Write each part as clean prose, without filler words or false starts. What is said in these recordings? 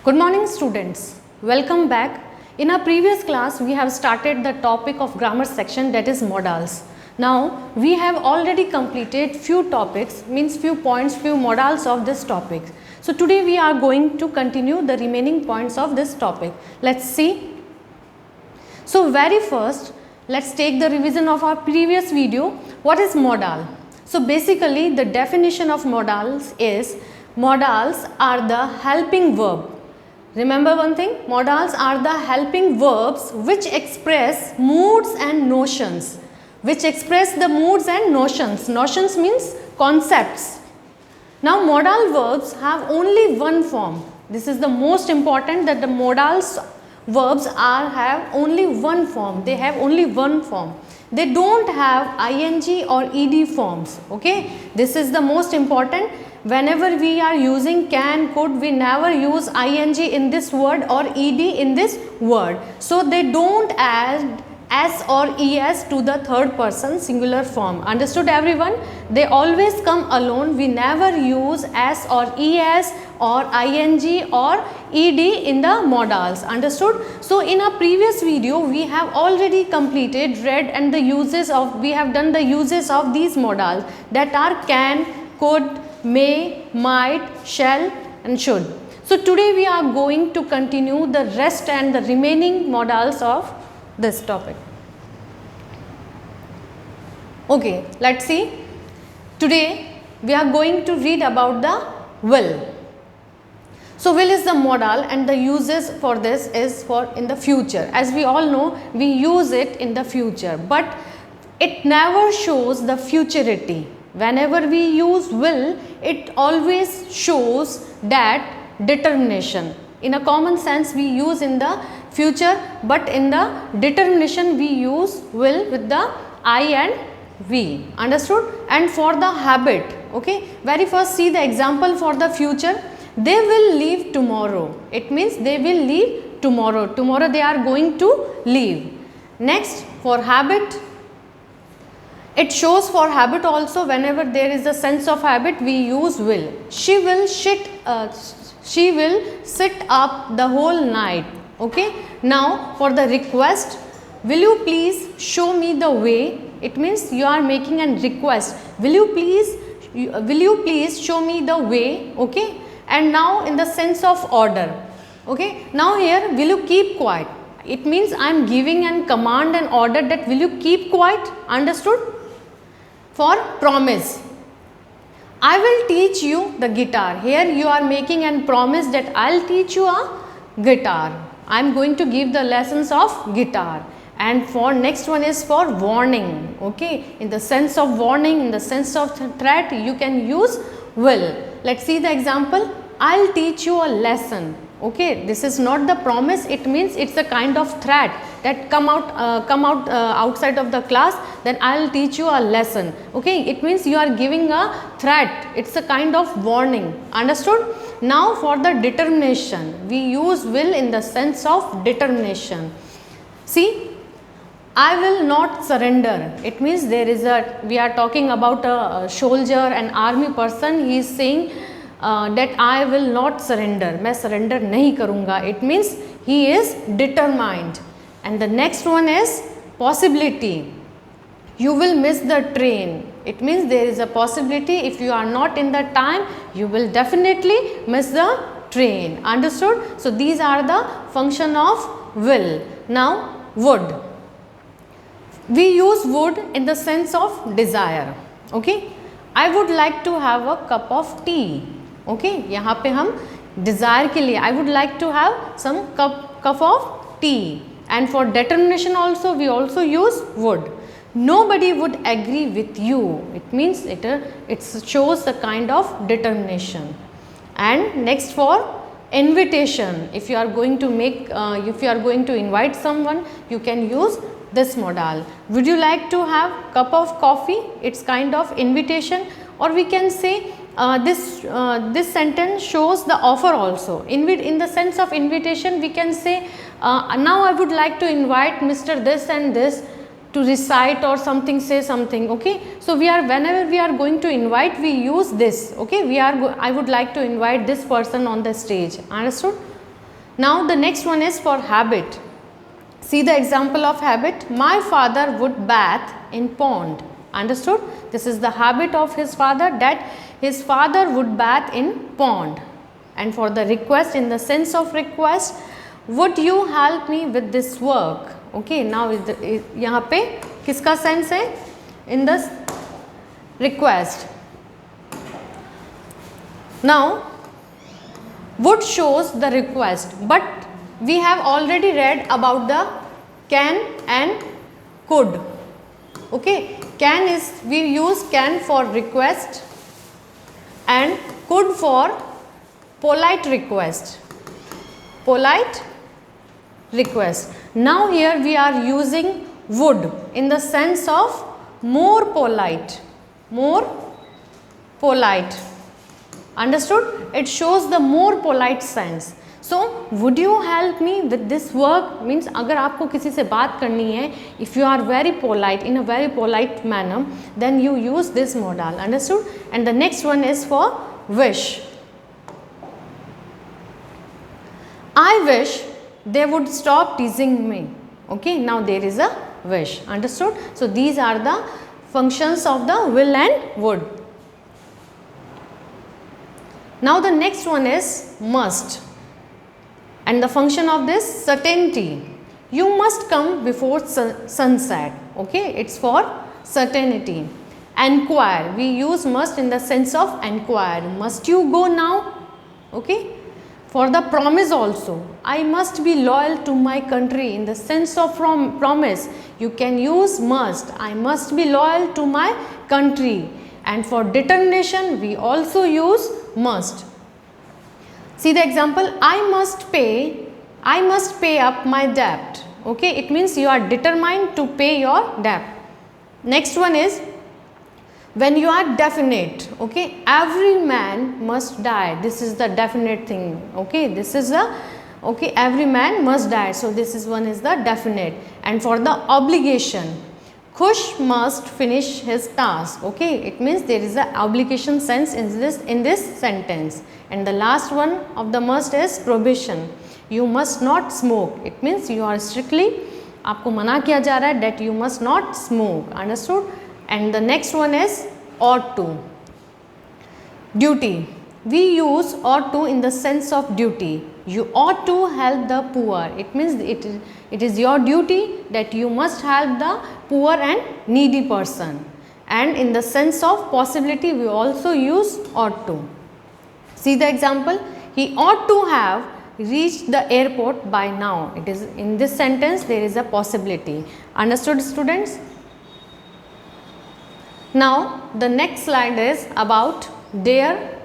Good morning students, welcome back. In our previous class we have started the topic of grammar section, that is modals. Now we have already completed few topics, means few points, few modals of this topic. So today we are going to continue the remaining points of this topic. Let's see. So very first let's take the revision of our previous video. What is modal? So basically the definition of modals is, modals are the helping verb. Remember one thing, modals are the helping verbs which express moods and notions. Which express the moods and notions. Notions means concepts. Now modal verbs have only one form. This is the most important, that the modals verbs have only one form. They have only one form. They don't have ing or ed forms. Okay, this is the most important. Whenever we are using can, could, we never use ing in this word or ed in this word. So they don't add s or es to the third person singular form. Understood everyone? They always come alone. We never use s or es or ing or ed in the modals. Understood? So in our previous video we have already completed, read, and the uses of, we have done the uses of these modals, that are can, could, may, might, shall and should. So today we are going to continue the rest and the remaining modals of this topic. Okay, let's see. Today we are going to read about the will. So will is the modal, and the uses for this is for in the future. As we all know, we use it in the future, but it never shows the futurity. Whenever we use will, it always shows that determination. In a common sense we use in the future, but in the determination we use will with the I and we. Understood? And for the habit, okay, very first see the example for the future. They will leave tomorrow. It means they will leave tomorrow. Tomorrow they are going to leave. Next, for habit, it shows for habit also. Whenever there is a sense of habit, we use will. She will sit up the whole night. Okay. Now for the request, will you please show me the way? It means you are making a request. Will you please show me the way? Okay. And now in the sense of order. Okay. Now here, will you keep quiet? It means I am giving a command and order, that will you keep quiet? Understood? For promise, I will teach you the guitar. Here you are making a promise that I will teach you a guitar. I am going to give the lessons of guitar. And for next one is for warning. Okay, in the sense of warning, in the sense of threat, you can use will. Let's see the example. I'll teach you a lesson. Okay, this is not the promise. It means it's a kind of threat, that come out outside of the class, then I'll teach you a lesson. Okay, it means you are giving a threat. It's a kind of warning. Understood? Now for the determination, we use will in the sense of determination. See, I will not surrender. It means there is we are talking about a soldier, an army person. He is saying that I will not surrender. मैं surrender नहीं करूँगा. It means he is determined. And the next one is possibility. You will miss the train. It means there is a possibility, if you are not in the time, you will definitely miss the train. Understood? So these are the function of will. Now would. We use would in the sense of desire. Okay, I would like to have a cup of tea. Okay, यहाँ पे हम desire के लिए I would like to have some cup of tea. And for determination also we also use would. Nobody would agree with you. It means it shows the kind of determination. And next for invitation. If you are going to if you are going to invite someone, you can use this modal. Would you like to have cup of coffee? It's kind of invitation. Or we can say this sentence shows the offer also. In the sense of invitation, we can say now I would like to invite Mr. this and this to recite or something, say something. Okay, so whenever we are going to invite, we use this. Okay, I would like to invite this person on the stage. Understood? Now the next one is for habit. See the example of habit. My father would bath in pond. Understood? This is the habit of his father, that his father would bath in pond. And for the request, in the sense of request, would you help me with this work? Okay, now यहाँ पे किसका sense है? In the request. Now would shows the request, but we have already read about the can and could. Okay, can is, we use can for request and could for polite request. Polite request. Now here we are using would in the sense of more polite. More polite. Understood? It shows the more polite sense. So, would you help me with this work? Means अगर आपको किसी से बात करनी है, if you are very polite, in a very polite manner, then you use this modal. Understood? And the next one is for wish. I wish they would stop teasing me. Okay, now there is a wish. Understood? So, these are the functions of the will and would. Now, the next one is must. And the function of this, certainty. You must come before sunset. Okay, it's for certainty. Enquire. We use must in the sense of enquire. Must you go now? Okay. For the promise also, I must be loyal to my country. In the sense of promise, you can use must. I must be loyal to my country. And for determination, we also use must. See the example, I must pay up my debt. Okay, it means you are determined to pay your debt. Next one is, when you are definite. Okay, every man must die. This is the definite thing. Okay, this is the, okay, every man must die. So this is one is the definite. And for the obligation, Khush must finish his task. Okay, it means there is a obligation sense in this sentence. And the last one of the must is prohibition. You must not smoke. It means you are strictly, आपको मना किया जा रहा है that you must not smoke. Understood? And the next one is ought to. Duty. We use ought to in the sense of duty. You ought to help the poor. It means it is your duty that you must help the poor and needy person. And in the sense of possibility, we also use ought to. See the example. He ought to have reached the airport by now. It is in this sentence there is a possibility. Understood, students? Now the next slide is about dare.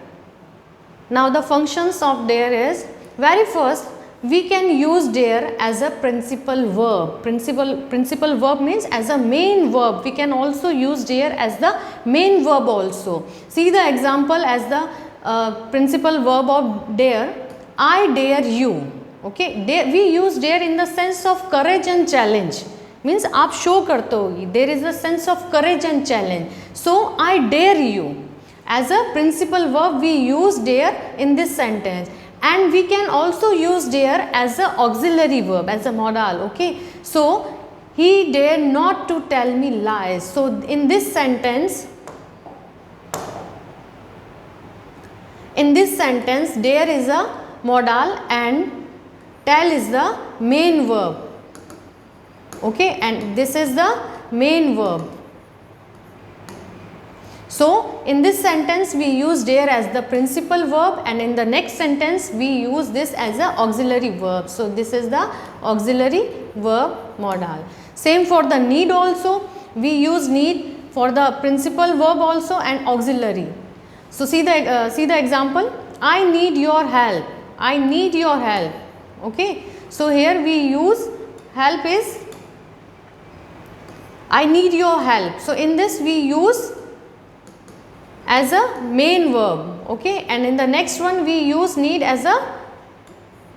Now the functions of dare is, very first we can use dare as a principal verb. Principal verb means as a main verb. We can also use dare as the main verb also. See the example as the principal verb of dare. I dare you. Okay, dare, we use dare in the sense of courage and challenge. Means आप show करते होगी. There is a sense of courage and challenge. So I dare you. As a principal verb, we use dare in this sentence. And we can also use dare as a auxiliary verb, as a modal. Okay, so he dare not to tell me lies. So in this sentence, dare is a modal and tell is the main verb. Okay, and this is the main verb. So in this sentence we use dare as the principal verb, and in the next sentence we use this as a auxiliary verb. So this is the auxiliary verb modal. Same for the need also. We use need for the principal verb also and auxiliary. So see the example. I need your help. I need your help. Okay. So here we use help is I need your help. So in this we use as a main verb. Okay. And in the next one we use need as a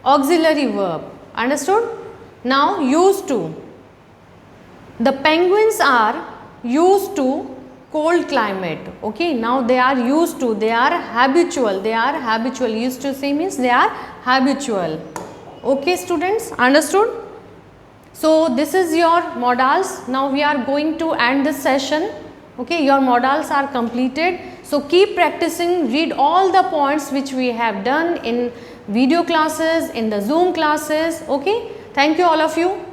auxiliary verb. Understood? Now used to. The penguins are used to cold climate. Okay, now they are used to, they are habitual, used to say means they are habitual. Okay students, understood? So this is your modals. Now we are going to end this session. Okay, your modals are completed. So keep practicing, read all the points which we have done in video classes, in the Zoom classes. Okay, thank you all of you.